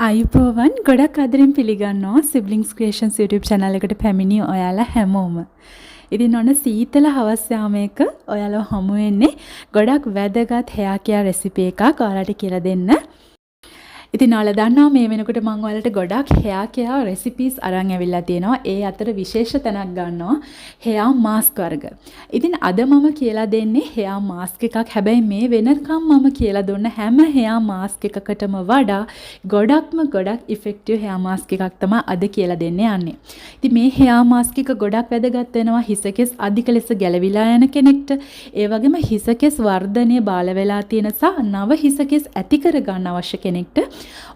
අයිබෝවන් ගොඩක් අදරින් පිළිගන්නවා සිබ්ලිංස් ක්‍රියේෂන්ස් YouTube channel එකට පැමිණි ඔයාලා හැමෝම. ඉතින් ඔන්න සීතල හවස් යාමයක ඔයාලා හමු වෙන්නේ ගොඩක් වැදගත් hair care recipe එකක් ඔයාලට කියලා දෙන්න. ඉතින් ඔයාලා දන්නවා මේ වෙනකොට මම ඔයාලට ගොඩක් hair care recipes අරන් ඇවිල්ලා තියෙනවා. ඒ අතර විශේෂ තැනක් ගන්නවා hair mask වර්ග. ඉතින් අද මම කියලා දෙන්නේ hair mask එකක්. හැබැයි මේ වෙනකම් මම කියලා දුන්න හැම hair mask එකකටම වඩා ගොඩක් effective hair mask එකක් තමයි අද කියලා දෙන්න යන්නේ. ඉතින් මේ hair mask එක ගොඩක් වැදගත් වෙනවා හිසකෙස් අධික ලෙස ගැලවිලා යන කෙනෙක්ට. ඒ වගේම හිසකෙස් වර්ධනය බාල වෙලා තියෙන සහ නව හිසකෙස් ඇති කර ගන්න අවශ්‍ය කෙනෙක්ට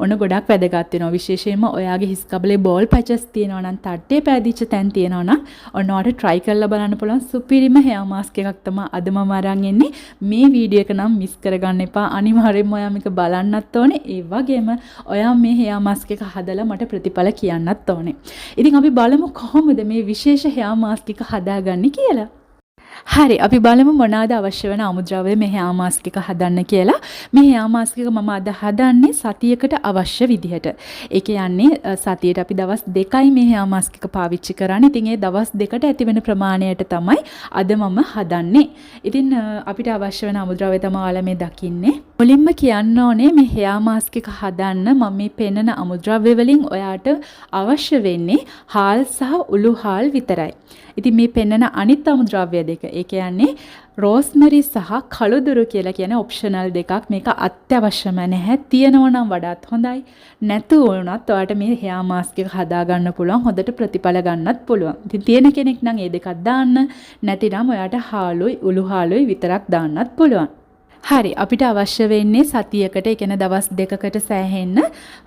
ඔන්න ගොඩක් වැදගත් වෙනවා. විශේෂයෙන්ම ඔයාගේ හිස් කබලේ බෝල් පැචස් තියෙනවා නම් තට්ටේ පෑදිච්ච තැන් තියෙනවා නම් ඔන්න ඔයාලට try කරලා බලන්න පුළුවන් සුපිරිම hair mask එකක් තමයි අද මම අරන් එන්නේ. මේ වීඩියෝ එක නම් මිස් කරගන්න එපා. අනිවාර්යෙන්ම ඔයා මේක බලන්නත් ඕනේ. ඒ වගේම ඔයා මේ hair mask එක හදලා මට ප්‍රතිඵල කියන්නත් ඕනේ. ඉතින් අපි බලමු කොහොමද මේ විශේෂ hair mask එක හදාගන්නේ කියලා. හරි අපි බලමු මොනවාද අවශ්‍ය වෙන අමුද්‍රව්‍ය මේ hair mask එක හදන්න කියලා. මේ hair mask එක මම අද හදන්නේ සතියකට අවශ්‍ය විදිහට. ඒ කියන්නේ සතියට අපි දවස් 2යි මේ hair mask එක පාවිච්චි කරන්නේ. ඉතින් ඒ දවස් 2කට ඇති වෙන ප්‍රමාණයට තමයි අද මම හදන්නේ. ඉතින් අපිට අවශ්‍ය වෙන අමුද්‍රව්‍ය තමයි ඔයාලා මේ දකින්නේ. මුලින්ම කියන්න ඕනේ මේ hair mask එක හදන්න මම මේ පෙන්නන අමුද්‍රව්‍ය වලින් ඔයාට අවශ්‍ය වෙන්නේ හාල් සහ උළු හාල් විතරයි. ඉතින් මේ පෙන්නන අනිත් අමුද්‍රව්‍ය දෙක ඒ කියන්නේ රෝස්මරි සහ කළුදුරු කියලා කියන ඔප්ෂනල් දෙකක්. මේක අත්‍යවශ්‍යම නැහැ. තියෙනවා නම් වඩාත් හොඳයි. නැතුව වුණත් ඔයාලට මේ hair mask එක හදා ගන්න පුළුවන්. හොඳට ප්‍රතිඵල ගන්නත් පුළුවන්. ඉතින් තියෙන කෙනෙක් නම් මේ දෙකක් දාන්න. නැතිනම් ඔයාලට හාලුයි උළු හාලුයි විතරක් දාන්නත් පුළුවන්. හරි අපිට අවශ්‍ය වෙන්නේ සතියකට ඒ කියන්නේ දවස් 2කට සෑහෙන්න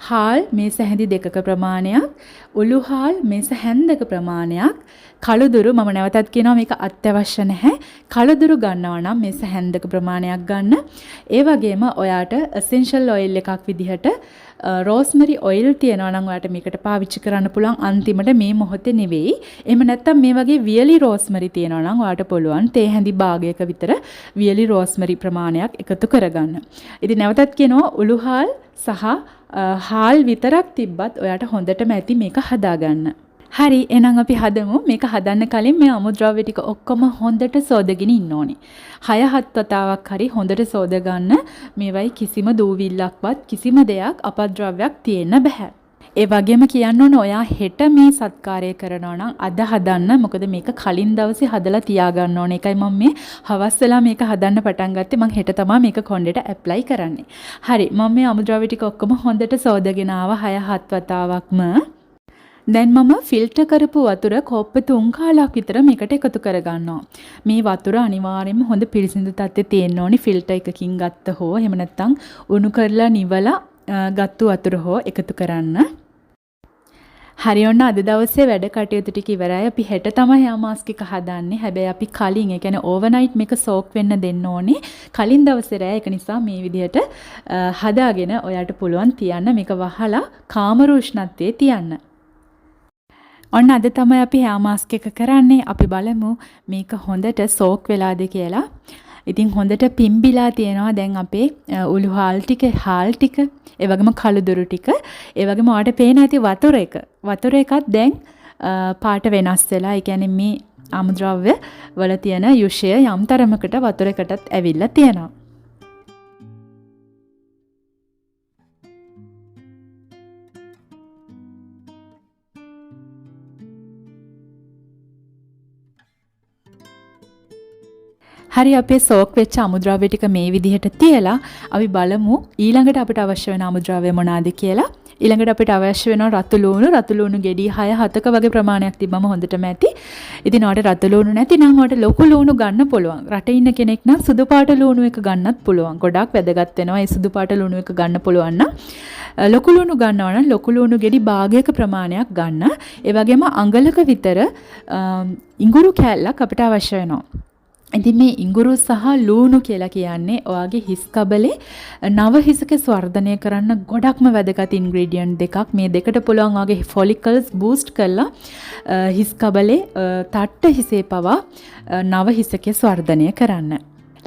හාල් මේස හැඳි 2ක ප්‍රමාණයක් උළු හාල් මේස හැන්දක ප්‍රමාණයක් කළුදුරු මම නැවතත් කියනවා මේක අත්‍යවශ්‍ය නැහැ කළුදුරු ගන්නවා නම් මේස හැන්දක ප්‍රමාණයක් ගන්න ඒ වගේම ඔයාට essential oil එකක් විදිහට රෝස්මරි ඔයිල් තියනවා නම් ඔයාට මේකට පාවිච්චි කරන්න පුළුවන් අන්තිමට මේ මොහොතේ නෙවෙයි. එහෙම නැත්නම් මේ වගේ වියලි රෝස්මරි තියනවා නම් ඔයාට පුළුවන් තේ හැඳි භාගයක විතර වියලි රෝස්මරි ප්‍රමාණයක් එකතු කරගන්න. ඉතින් නැවතත් කියනවා උළු හාල් සහ හාල් විතරක් තිබ්බත් ඔයාට හොඳටම ඇති මේක හදාගන්න. හරි එහෙනම් අපි හදමු. මේක හදන්න කලින් මේ අමුද්‍රව්‍ය ටික ඔක්කොම හොඳට සෝදගෙන ඉන්න ඕනේ. 6-7 වතාවක් හරි හොඳට සෝද ගන්න. මේවයි කිසිම දූවිල්ලක්වත් කිසිම දෙයක් අපද්‍රව්‍යයක් තියෙන්න බෑ. ඒ වගේම කියන්න ඕනේ ඔයා හෙට මේ සත්කාරය කරනවා නම් අද හදන්න. මොකද මේක කලින් දවසේ හදලා තියාගන්න ඕනේ. ඒකයි මම මේ හවස් වෙලා මේක හදන්න පටන් ගත්තේ. මම හෙට තමයි මේක කොණ්ඩේට ඇප්ලයි කරන්නේ. හරි මම මේ අමුද්‍රව්‍ය ටික ඔක්කොම හොඳට සෝදගෙන ආවා 6-7 වතාවක්ම. දැන් මම ෆිල්ටර් කරපු වතුර කෝප්ප 3 කාලක් විතර මේකට එකතු කරගන්නවා. මේ වතුර අනිවාර්යයෙන්ම හොඳ පිරිසිදු තත්ත්වයේ තියෙන්න ඕනි. ෆිල්ටර් එකකින් ගත්ත හෝ එහෙම නැත්නම් උණු කරලා නිවලා ගත්තු වතුර හෝ එකතු කරන්න. හරි ඔන්න අද දවසේ වැඩ කටයුතු ටික ඉවරයි. අපි හෙට තමයි hair mask එක හදන්නේ. හැබැයි අපි කලින් ඒ කියන්නේ overnight මේක soak වෙන්න දෙන්න ඕනේ. කලින් දවසේ රෑ ඒක නිසා මේ විදිහට හදාගෙන ඔයාට පුළුවන් තියන්න මේක වහලා කාමර උෂ්ණත්වයේ තියන්න. ඔන්න අද තමයි අපි hair mask එක කරන්නේ. අපි බලමු මේක හොඳට soak වෙලාද කියලා. ඉතින් හොඳට පිම්බිලා තියෙනවා දැන් අපේ උළු හාල් ටික, හාල් ටික, ඒ වගේම කළුදුරු ටික, ඒ වගේම ඔයාලට පේන ඇති වතුර එක. වතුර එකත් දැන් පාට වෙනස් වෙලා. ඒ කියන්නේ මේ අමුද්‍රව්‍ය වල තියෙන යුෂය යම් තරමකට වතුර එකටත් ඇවිල්ලා තියෙනවා. හරි අපේ සෝක් වෙච්ච අමුද්‍රව්‍ය ටික මේ විදිහට තියලා අපි බලමු ඊළඟට අපිට අවශ්‍ය වෙන අමුද්‍රව්‍ය මොනවාද කියලා. ඊළඟට අපිට අවශ්‍ය වෙනවා රතු ලුණු ගෙඩි 6-7ක වගේ ප්‍රමාණයක් තිබ්බම හොඳටම ඇති. ඉතින් ඔයාලට රතු ලුණු නැතිනම් ඔයාලට ලොකු ලුණු ගන්න පුළුවන්. රටේ ඉන්න කෙනෙක් නම් සුදු පාට ලුණු එක ගන්නත් පුළුවන්. ගොඩක් වැදගත් වෙනවා මේ සුදු පාට ලුණු එක ගන්න පුළුවන් නම්. ලොකු ලුණු ගන්නවා නම් ලොකු ලුණු ගෙඩි භාගයක ප්‍රමාණයක් ගන්න. ඒ වගේම අඟලක විතර ඉඟුරු කෑල්ලක් අපිට අවශ්‍ය වෙනවා. ඉතින් මේ ඉඟුරු සහ ලූණු කියලා කියන්නේ ඔයාගේ හිස් කබලේ නව හිසකෙස් වර්ධනය කරන්න ගොඩක්ම වැදගත් ඉන්ග්‍රීඩියන්ට් දෙකක්. මේ දෙකට පුළුවන් ඔයාගේ ෆොලිකල්ස් බූස්ට් කරලා හිස් කබලේ තට්ට හිසේ පවා නව හිසකෙස් වර්ධනය කරන්න.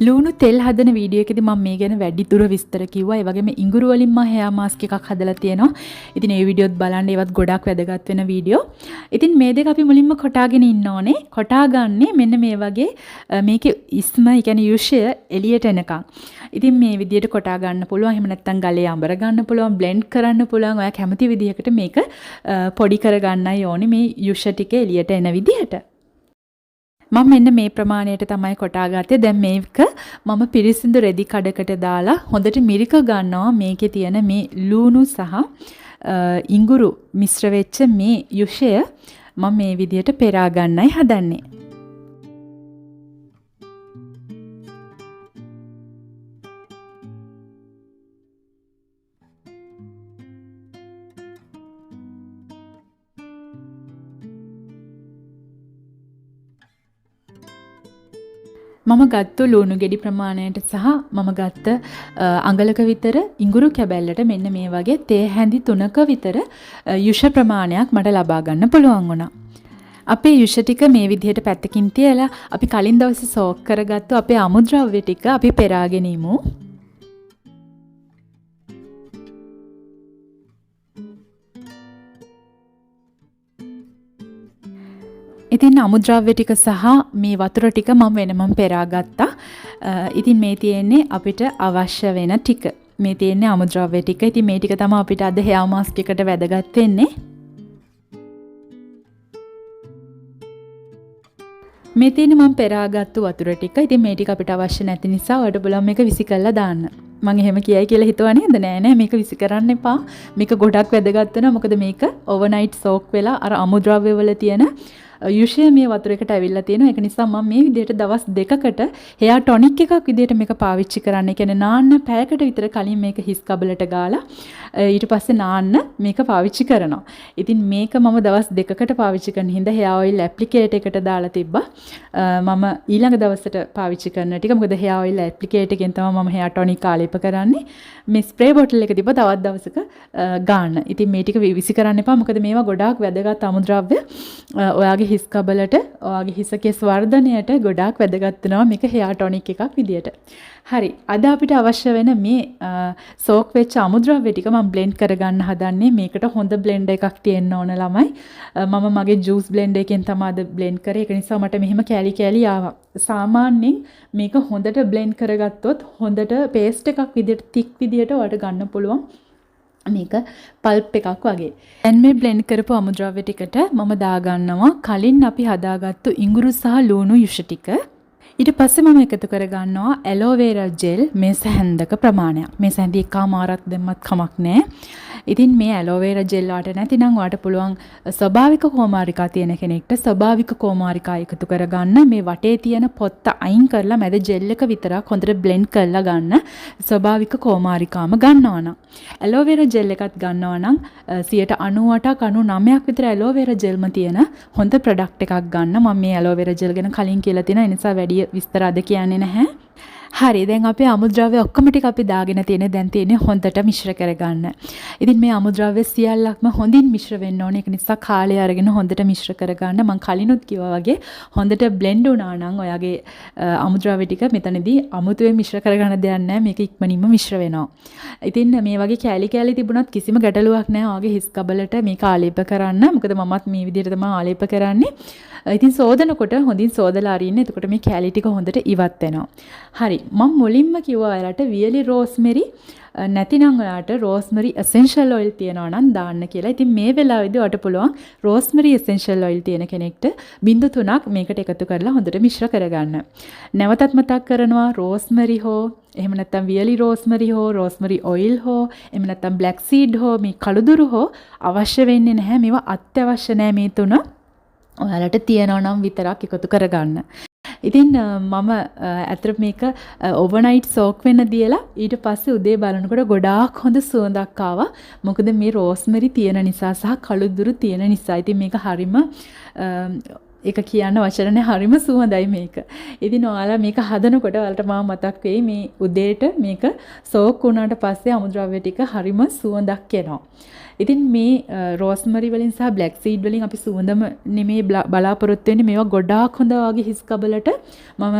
ලුණු තෙල් හදන වීඩියෝ එකේදී මම මේ ගැන වැඩි දුර විස්තර කිව්වා. ඒ වගේම ඉඟුරු වලින් මම හෙයා මාස්ක් එකක් හදලා තියෙනවා. ඉතින් ඒ වීඩියෝත් බලන්න. ඒවත් ගොඩක් වැදගත් වෙන වීඩියෝ. ඉතින් මේ දෙක අපි මුලින්ම කොටාගෙන ඉන්න ඕනේ. කොටා ගන්නේ මෙන්න මේ වගේ මේකේ ඉස්ම, ඒ කියන්නේ යුෂය එළියට එනකන්. ඉතින් මේ විදියට කොටා ගන්න පුළුවන්. එහෙම නැත්නම් ගලේ අඹර ගන්න පුළුවන්, බ්ලෙන්ඩ් කරන්න පුළුවන්. ඔයා කැමති විදිහකට මේක පොඩි කර ගන්නයි ඕනේ මේ යුෂ ටික එළියට එන විදිහට. මම මෙන්න මේ ප්‍රමාණයට තමයි කොටාගත්තේ. දැන් මේක මම පිරිසිදු රෙදි කඩකට දාලා හොඳට මිරික ගන්නවා. මේකේ තියෙන මේ ලූණු සහ ඉඟුරු මිශ්‍ර වෙච්ච මේ යුෂය මම මේ විදියට පෙරා ගන්නයි හදන්නේ. මම ගත්ත ලුණු ගෙඩි ප්‍රමාණයට සහ මම ගත්ත අඟලක විතර ඉඟුරු කැබැල්ලට මෙන්න මේ වගේ තේ හැඳි 3ක විතර යුෂ ප්‍රමාණයක් මට ලබා ගන්න පුළුවන් වුණා. අපේ යුෂ ටික මේ විදිහට පැත්තකින් තියලා අපි කලින් දවසේ සෝක් කරගත්තු අපේ අමුද්‍රව්‍ය ටික අපි පෙරාගෙන ඉමු. ඉතින් අමුද්‍රව්‍ය ටික සහ මේ වතුර ටික මම වෙනමම පෙරා ගත්තා. ඉතින් මේ තියෙන්නේ අපිට අවශ්‍ය වෙන ටික. මේ තියෙන්නේ අමුද්‍රව්‍ය ටික. ඉතින් මේ ටික තමයි අපිට අද හෙයා මාස්ක් එකට වැදගත් වෙන්නේ. මේ තියෙන්නේ මම පෙරාගත්තු වතුර ටික. ඉතින් මේ ටික අපිට අවශ්‍ය නැති නිසා ඔයාලට බලන්න මේක විසි කරලා දාන්න. මම එහෙම කියයි කියලා හිතුවා නේද? නෑ මේක විසි කරන්න එපා. මේක ගොඩක් වැදගත් වෙනවා. මොකද මේක ඕවර්නයිට් සෝක් වෙලා අර අමුද්‍රව්‍ය වල තියෙන යුෂය මේ වතුර එකට ඇවිල්ලා තියෙනවා. ඒක නිසා මම මේ විදිහට දවස් 2කට හෙයා ටොනික් එකක් විදිහට මේක පාවිච්චි කරන්න. ඒ කියන්නේ නාන්න පැයකට විතර කලින් මේක හිස් කබලට ගාලා ඊට පස්සේ නාන්න මේක පාවිච්චි කරනවා. ඉතින් මේක මම දවස් 2කට පාවිච්චි කරන හින්දා හෙයා ඔයිල් ඇප්ලිකේටර් එකට දාලා තිබ්බා. මම ඊළඟ දවසට පාවිච්චි කරන ටික මොකද හෙයා ඔයිල් ඇප්ලිකේටර් එකෙන් තමයි මම හෙයා ටොනික් ආලේප කරන්නේ. මේ ස්ප්‍රේ බොටල් එක තිබ්බා තවත් දවසක ගන්න. ඉතින් මේ ටික විසි කරන්න එපා. මොකද මේවා ගොඩාක් වැදගත් අමුද්‍රව්‍ය. ඔයාගේ හිස් කබලට ඔයාගේ හිස කෙස් වර්ධනයට ගොඩාක් වැදගත් වෙනවා මේක හෙයා ටොනික් එකක් විදියට. හරි. අද අපිට අවශ්‍ය වෙන මේ සෝක් වෙච්ච අමුද්‍රව්‍ය ටික මම බ්ලෙන්ඩ් කරගන්න හදන්නේ. මේකට හොඳ බ්ලෙන්ඩර් එකක් තියෙන්න ඕන ළමයි. මම මගේ ජූස් බ්ලෙන්ඩර් එකෙන් තමයි අද බ්ලෙන්ඩ් කරේ. ඒක නිසා මට මෙහෙම කෑලි කෑලි ආවා. සාමාන්‍යයෙන් මේක හොඳට බ්ලෙන්ඩ් කරගත්තොත් හොඳට පේස්ට් එකක් විදියට තික් විදියට ඔයාලට ගන්න පුළුවන්. මේක පල්ප් එකක් වගේ. දැන් මේ බ්ලෙන්ඩ් කරපු අමුද්‍රව්‍ය ටිකට මම දාගන්නවා කලින් අපි හදාගත්තු ඉඟුරු සහ ලුණු යුෂ ටික. ඊට පස්සේ මම එකතු කරගන්නවා ඇලෝවේරා ජෙල් මේ සැහැන්දක ප්‍රමාණයක්. මේ සැහැන්දි එකමාරක් දැම්මත් කමක් නැහැ. ඉතින් මේ ඇලෝවේරා ජෙල් වලට නැතිනම් ඔයාලට පුළුවන් ස්වභාවික කොමාරිකා තියෙන කෙනෙක්ට ස්වභාවික කොමාරිකා එකතු කරගන්න. මේ වටේ තියෙන පොත්ත අයින් කරලා මැද ජෙල් එක විතරක් හොඳට බ්ලෙන්ඩ් කරලා ගන්න. ස්වභාවික කොමාරිකාම ගන්නවා නම් ඇලෝවේරා ජෙල් එකත් ගන්නවා නම් 98ක් 99ක් විතර ඇලෝවේරා ජෙල්ම තියෙන හොඳ ප්‍රොඩක්ට් එකක් ගන්න. මම මේ ඇලෝවේරා ජෙල් ගැන කලින් කියලා තියෙනවා. ඒ නිසා වැඩි විස්තර අද කියන්නේ නැහැ. හරි දැන් අපේ අමුද්‍රව්‍ය ඔක්කොම ටික අපි දාගෙන තියෙන දැන් තියෙන්නේ හොඳට මිශ්‍ර කරගන්න. ඉතින් මේ අමුද්‍රව්‍ය සියල්ලක්ම හොඳින් මිශ්‍ර වෙන්න ඕනේ. ඒක නිසා කාලය අරගෙන හොඳට මිශ්‍ර කරගන්න. මම කලිනුත් කිව්වා වගේ හොඳට බ්ලෙන්ඩ් වුණා නම් ඔයාගේ අමුද්‍රව්‍ය ටික මෙතනදී අමුතුවෙන් මිශ්‍ර කරගන්න දෙයක් නැහැ. මේක ඉක්මනින්ම මිශ්‍ර වෙනවා. ඉතින් මේ වගේ කෑලි කෑලි තිබුණත් කිසිම ගැටලුවක් නැහැ. ඔයාගේ හිස් කබලට මේක ආලේප කරන්න. මොකද මමත් මේ විදිහට තමයි ආලේප කරන්නේ. ඉතින් සෝදනකොට හොඳින් සෝදලා අරින්න. එතකොට මේ කෑලි ටික හොඳට ඉවත් වෙනවා. හරි. මම මුලින්ම කිව්වා ඔයාලට වියලි රෝස්මෙරි නැතිනම් ඔයාලට රෝස්මෙරි එසෙන්ෂල් ඔයිල් තියනවා නම් දාන්න කියලා. ඉතින් මේ වෙලාවේදී ඔයාලට පුළුවන් රෝස්මෙරි එසෙන්ෂල් ඔයිල් තියෙන කෙනෙක්ට 0.3ක් මේකට එකතු කරලා හොඳට මිශ්‍ර කරගන්න. නැවතත් මතක් කරනවා රෝස්මෙරි හෝ එහෙම නැත්නම් වියලි රෝස්මෙරි හෝ රෝස්මෙරි ඔයිල් හෝ එහෙම නැත්නම් බ්ලැක් සීඩ් හෝ මේ කළුදුරු හෝ අවශ්‍ය වෙන්නේ නැහැ. මේවා අත්‍යවශ්‍ය නැහැ මේ තුන. ඔයාලට තියනවා නම් විතරක් එකතු කරගන්න. ඉතින් මම ඇත්තට මේක ඕවර්නයිට් සෝක් වෙන්න දීලා ඊට පස්සේ උදේ බලනකොට ගොඩාක් හොඳ සුවඳක් ආවා. මොකද මේ රෝස්මෙරි තියෙන නිසා සහ කළුදුරු තියෙන නිසා. ඉතින් මේක හරිම ඒක කියන්න වචන නැහැ හරිම සුවඳයි මේක. ඉතින් ඔයාලා මේක හදනකොට ඔයාලට මම මතක් වෙයි මේ උදේට මේක සෝක් වුණාට පස්සේ අමුද්‍රව්‍ය ටික හරිම සුවඳක් එනවා. ඉතින් මේ රෝස්මරි වලින් සහ බ්ලැක් සීඩ් වලින් අපි සුවඳම නෙමේ බලාපොරොත්තු වෙන්නේ මේවා ගොඩාක් හොඳ වගේ හිස් කබලට මම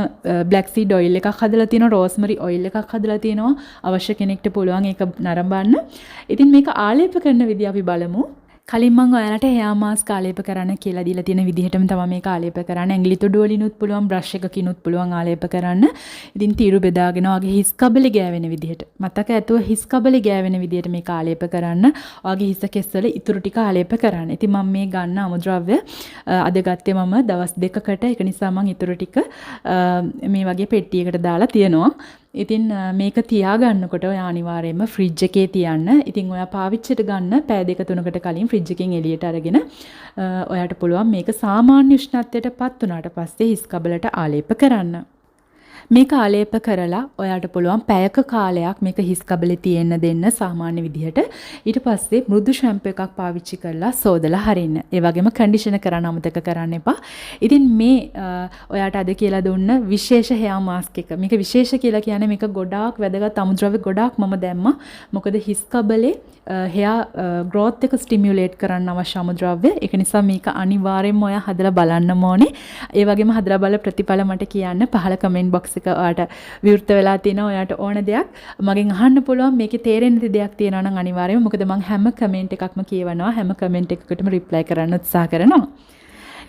බ්ලැක් සීඩ් ඔයිල් එකක් හදලා තියෙනවා රෝස්මරි ඔයිල් එකක් හදලා තියෙනවා අවශ්‍ය කෙනෙක්ට පුළුවන් ඒක නරඹන්න. ඉතින් මේක ආලේප කරන විදිය අපි බලමු. කලින් මම ඔයාලට hair mask ආලේප කරන්න කියලා දීලා තියෙන විදිහටම තමයි මේක ආලේප කරන්න. ඇඟිලි තුඩු වලිනුත් පුළුවන් බ්‍රෂ් එකකිනුත් පුළුවන් ආලේප කරන්න. ඉතින් තීරු බෙදාගෙන වගේ හිස් කබලේ ගෑවෙන විදිහට. මතක ඇතුව හිස් කබලේ ගෑවෙන විදිහට මේක ආලේප කරන්න. ඔයාගේ හිස කෙස් වල ඉතුරු ටික ආලේප කරන්න. ඉතින් මම මේ ගන්න අමුද්‍රව්‍ය අද ගත්තේ මම දවස් 2කට. ඒක නිසා මම ඉතුරු ටික මේ වගේ පෙට්ටියකට දාලා තියනවා. ඉතින් මේක තියාගන්නකොට ඔයා අනිවාර්යයෙන්ම ෆ්‍රිජ් එකේ තියන්න. ඉතින් ඔයා පාවිච්චියට ගන්න පැය 2-3කට කලින් ෆ්‍රිජ් එකෙන් එළියට අරගෙන ඔයාට පුළුවන් මේක සාමාන්‍ය උෂ්ණත්වයට පත් වුණාට පස්සේ හිස් කබලට ආලේප කරන්න. මේක ආලේප කරලා ඔයාට පුළුවන් පැයක කාලයක් මේක හිස් කබලේ තියෙන්න දෙන්න සාමාන්‍ය විදිහට. ඊට පස්සේ මෘදු ෂැම්පු එකක් පාවිච්චි කරලා සෝදලා හරින්න. ඒ වගේම කන්ඩිෂනර් කරන්න අමතක කරන්න එපා. ඉතින් මේ ඔයාට අද කියලා දුන්න විශේෂ hair mask එක. මේක විශේෂ කියලා කියන්නේ මේක ගොඩාක් වැදගත් අමුද්‍රව්‍ය ගොඩාක් මම දැම්මා. මොකද හිස් කබලේ hair growth එක stimulate කරන්න අවශ්‍ය අමුද්‍රව්‍ය. ඒක නිසා මේක අනිවාර්යයෙන්ම ඔයා හදලා බලන්න ඕනේ. ඒ වගේම හදලා බලලා ප්‍රතිඵල මට කියන්න පහළ comment box එක ඔයාට විවෘත වෙලා තියෙනවා. ඔයාට ඕන දෙයක් මගෙන් අහන්න පුළුවන්. මේකේ තේරෙන දෙයක් තියෙනවා නම් අනිවාර්යයෙන්ම මොකද මම හැම කමෙන්ට් එකක්ම කියවනවා. හැම කමෙන්ට් එකකටම රිප්ලයි කරන්න උත්සාහ කරනවා.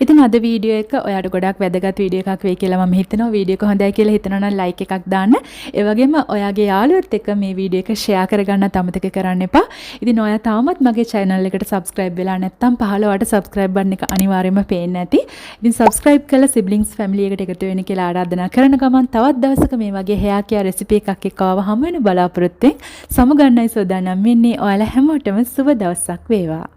ඉතින් අද වීඩියෝ එක ඔයාට ගොඩක් වැදගත් වීඩියෝ එකක් වෙයි කියලා මම හිතනවා. වීඩියෝ එක හොඳයි කියලා හිතනවා නම් ලයික් එකක් දාන්න. ඒ වගේම ඔයාගේ යාළුවොත් එක්ක මේ වීඩියෝ එක ෂෙයා කරගන්නත් අමතක කරන්න එපා. ඉතින් ඔයා තාමත් මගේ channel එකට subscribe වෙලා නැත්නම් පහළ ඔයාට subscribe button එක අනිවාර්යයෙන්ම පේන්නේ නැති. ඉතින් subscribe කරලා siblings family එකට එකතු වෙන්න කියලා ආරාධනා කරන ගමන් තවත් දවසක මේ වගේ hair care recipe එකක් එක්ක ආව හම් වෙන බලාපොරොත්තුෙන් සමගන්නයි සෝදානම් වෙන්නේ. ඔයාලා හැමෝටම සුබ දවසක් වේවා.